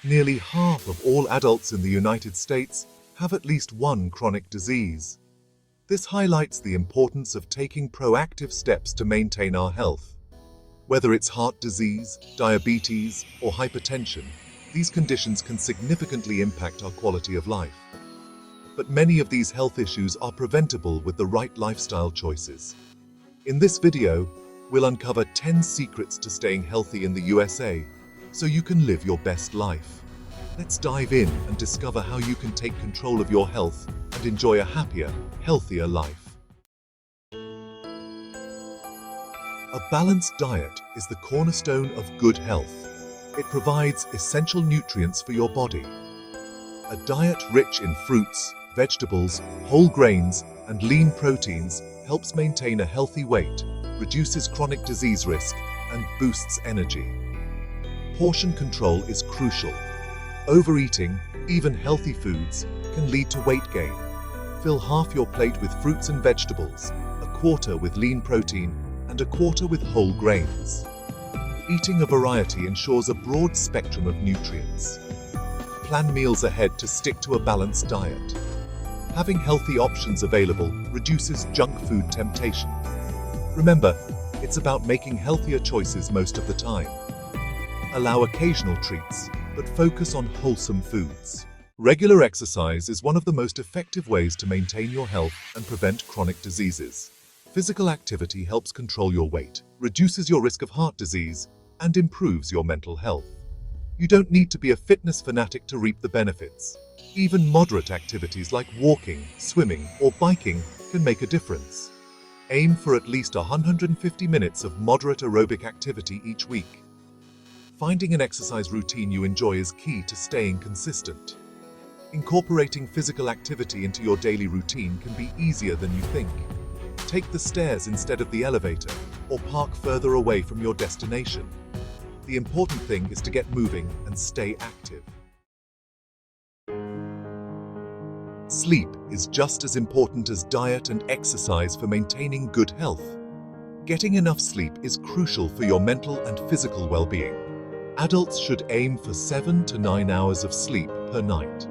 Nearly half of all adults in the United States have at least one chronic disease. This highlights the importance of taking proactive steps to maintain our health. Whether it's heart disease, diabetes, or hypertension, these conditions can significantly impact our quality of life. But many of these health issues are preventable with the right lifestyle choices. In this video, we'll uncover 10 secrets to staying healthy in the USA so you can live your best life. Let's dive in and discover how you can take control of your health and enjoy a happier, healthier life. A balanced diet is the cornerstone of good health. It provides essential nutrients for your body. A diet rich in fruits, vegetables, whole grains, and lean proteins helps maintain a healthy weight, reduces chronic disease risk, and boosts energy. Portion control is crucial. Overeating, even healthy foods, can lead to weight gain. Fill half your plate with fruits and vegetables, a quarter with lean protein, and a quarter with whole grains. Eating a variety ensures a broad spectrum of nutrients. Plan meals ahead to stick to a balanced diet. Having healthy options available reduces junk food temptation. Remember, it's about making healthier choices most of the time. Allow occasional treats, but focus on wholesome foods. Regular exercise is one of the most effective ways to maintain your health and prevent chronic diseases. Physical activity helps control your weight, reduces your risk of heart disease, and improves your mental health. You don't need to be a fitness fanatic to reap the benefits. Even moderate activities like walking, swimming, or biking can make a difference. Aim for at least 150 minutes of moderate aerobic activity each week. Finding an exercise routine you enjoy is key to staying consistent. Incorporating physical activity into your daily routine can be easier than you think. Take the stairs instead of the elevator, or park further away from your destination. The important thing is to get moving and stay active. Sleep is just as important as diet and exercise for maintaining good health. Getting enough sleep is crucial for your mental and physical well-being. Adults should aim for 7 to 9 hours of sleep per night.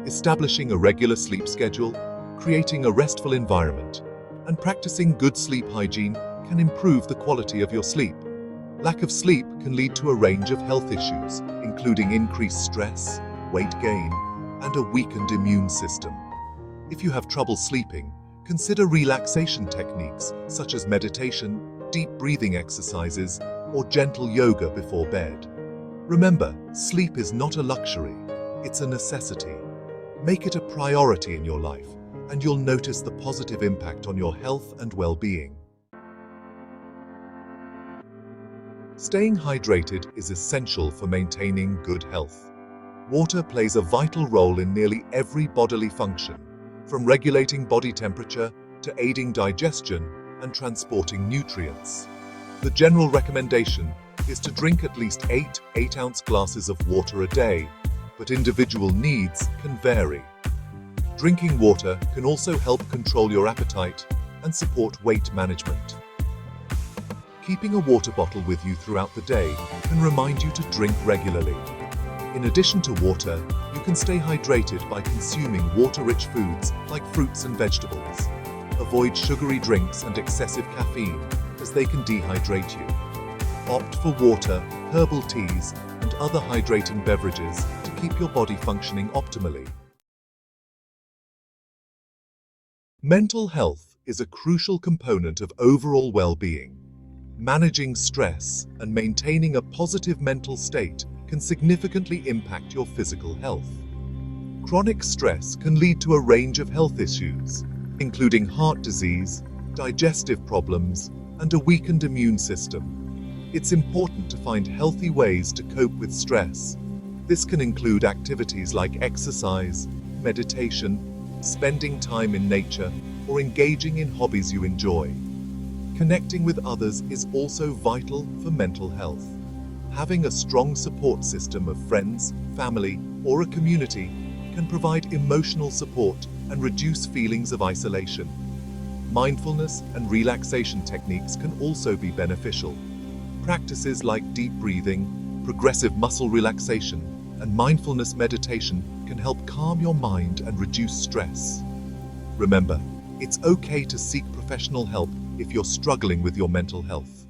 Establishing a regular sleep schedule, creating a restful environment, and practicing good sleep hygiene can improve the quality of your sleep. Lack of sleep can lead to a range of health issues, including increased stress, weight gain, and a weakened immune system. If you have trouble sleeping, consider relaxation techniques such as meditation, deep breathing exercises, or gentle yoga before bed. Remember, sleep is not a luxury, it's a necessity. Make it a priority in your life, and you'll notice the positive impact on your health and well-being. Staying hydrated is essential for maintaining good health. Water plays a vital role in nearly every bodily function, from regulating body temperature to aiding digestion and transporting nutrients. The general recommendation is to drink at least 8-ounce glasses of water a day, but individual needs can vary. Drinking water can also help control your appetite and support weight management. Keeping a water bottle with you throughout the day can remind you to drink regularly. In addition to water, you can stay hydrated by consuming water-rich foods like fruits and vegetables. Avoid sugary drinks and excessive caffeine, as they can dehydrate you. Opt for water, herbal teas, and other hydrating beverages to keep your body functioning optimally. Mental health is a crucial component of overall well-being. Managing stress and maintaining a positive mental state can significantly impact your physical health. Chronic stress can lead to a range of health issues, including heart disease, digestive problems, and a weakened immune system. It's important to find healthy ways to cope with stress. This can include activities like exercise, meditation, spending time in nature, or engaging in hobbies you enjoy. Connecting with others is also vital for mental health. Having a strong support system of friends, family, or a community can provide emotional support and reduce feelings of isolation. Mindfulness and relaxation techniques can also be beneficial. Practices like deep breathing, progressive muscle relaxation, and mindfulness meditation can help calm your mind and reduce stress. Remember, it's okay to seek professional help if you're struggling with your mental health.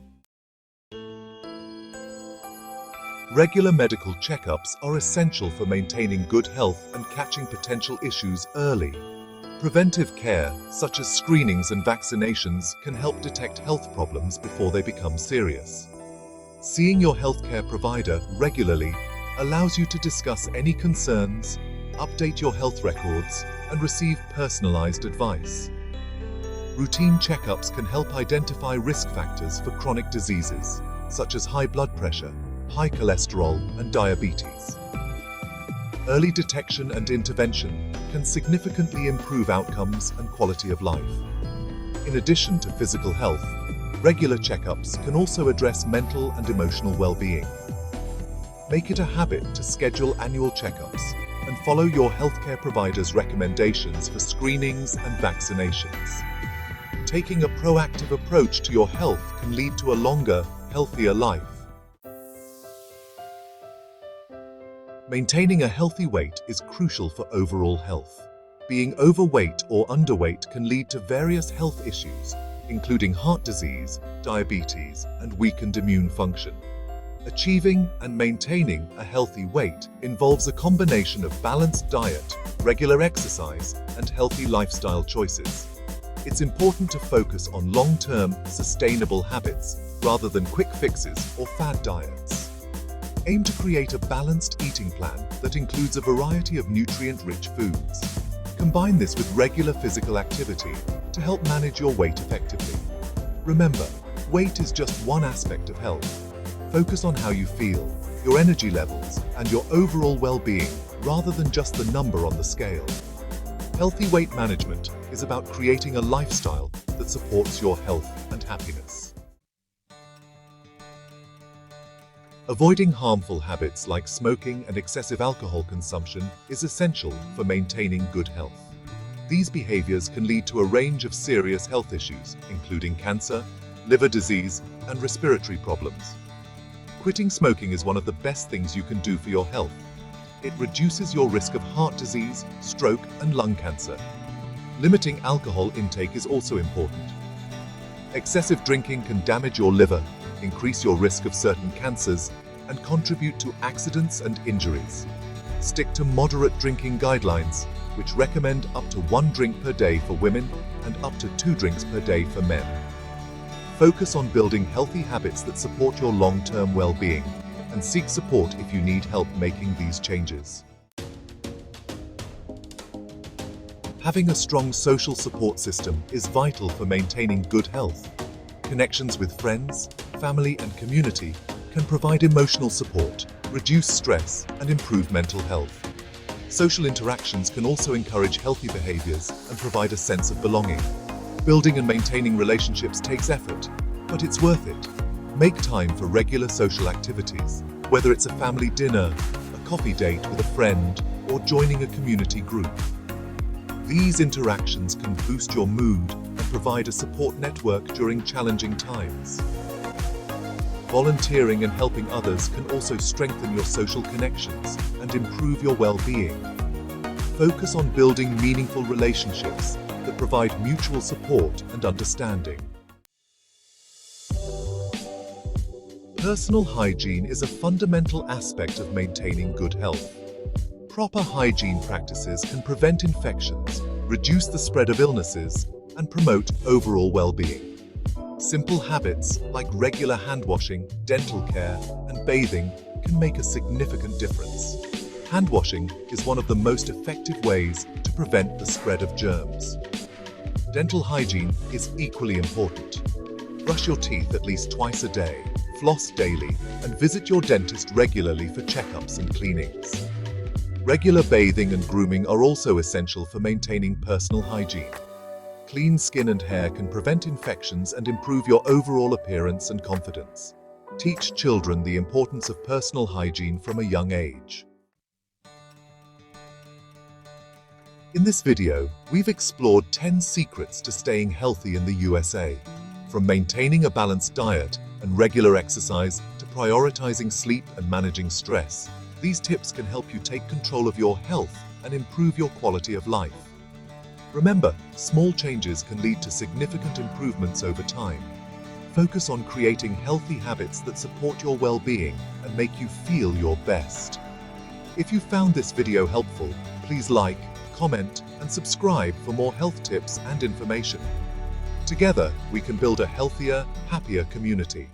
Regular medical checkups are essential for maintaining good health and catching potential issues early. Preventive care, such as screenings and vaccinations, can help detect health problems before they become serious. Seeing your healthcare provider regularly allows you to discuss any concerns, update your health records, and receive personalized advice. Routine checkups can help identify risk factors for chronic diseases, such as high blood pressure, high cholesterol, and diabetes. Early detection and intervention can significantly improve outcomes and quality of life. In addition to physical health, regular checkups can also address mental and emotional well-being. Make it a habit to schedule annual checkups and follow your healthcare provider's recommendations for screenings and vaccinations. Taking a proactive approach to your health can lead to a longer, healthier life. Maintaining a healthy weight is crucial for overall health. Being overweight or underweight can lead to various health issues, including heart disease, diabetes, and weakened immune function. Achieving and maintaining a healthy weight involves a combination of balanced diet, regular exercise, and healthy lifestyle choices. It's important to focus on long-term, sustainable habits rather than quick fixes or fad diets. Aim to create a balanced eating plan that includes a variety of nutrient-rich foods. Combine this with regular physical activity to help manage your weight effectively. Remember, weight is just one aspect of health. Focus on how you feel, your energy levels, and your overall well-being rather than just the number on the scale. Healthy weight management is about creating a lifestyle that supports your health and happiness. Avoiding harmful habits like smoking and excessive alcohol consumption is essential for maintaining good health. These behaviors can lead to a range of serious health issues, including cancer, liver disease, and respiratory problems. Quitting smoking is one of the best things you can do for your health. It reduces your risk of heart disease, stroke, and lung cancer. Limiting alcohol intake is also important. Excessive drinking can damage your liver, increase your risk of certain cancers, and contribute to accidents and injuries. Stick to moderate drinking guidelines, which recommend up to 1 drink per day for women and up to 2 drinks per day for men. Focus on building healthy habits that support your long-term well-being, and seek support if you need help making these changes. Having a strong social support system is vital for maintaining good health. Connections with friends, family, and community can provide emotional support, reduce stress, and improve mental health. Social interactions can also encourage healthy behaviors and provide a sense of belonging. Building and maintaining relationships takes effort, but it's worth it. Make time for regular social activities, whether it's a family dinner, a coffee date with a friend, or joining a community group. These interactions can boost your mood and provide a support network during challenging times. Volunteering and helping others can also strengthen your social connections and improve your well-being. Focus on building meaningful relationships that provide mutual support and understanding. Personal hygiene is a fundamental aspect of maintaining good health. Proper hygiene practices can prevent infections, reduce the spread of illnesses, and promote overall well-being. Simple habits like regular hand washing, dental care, and bathing can make a significant difference. Hand washing is one of the most effective ways to prevent the spread of germs. Dental hygiene is equally important. Brush your teeth at least twice a day, floss daily, and visit your dentist regularly for checkups and cleanings. Regular bathing and grooming are also essential for maintaining personal hygiene. Clean skin and hair can prevent infections and improve your overall appearance and confidence. Teach children the importance of personal hygiene from a young age. In this video, we've explored 10 secrets to staying healthy in the USA. From maintaining a balanced diet and regular exercise to prioritizing sleep and managing stress, These tips can help you take control of your health and improve your quality of life. Remember, small changes can lead to significant improvements over time. Focus on creating healthy habits that support your well-being and make you feel your best. If you found this video helpful, please like, comment, and subscribe for more health tips and information. Together, we can build a healthier, happier community.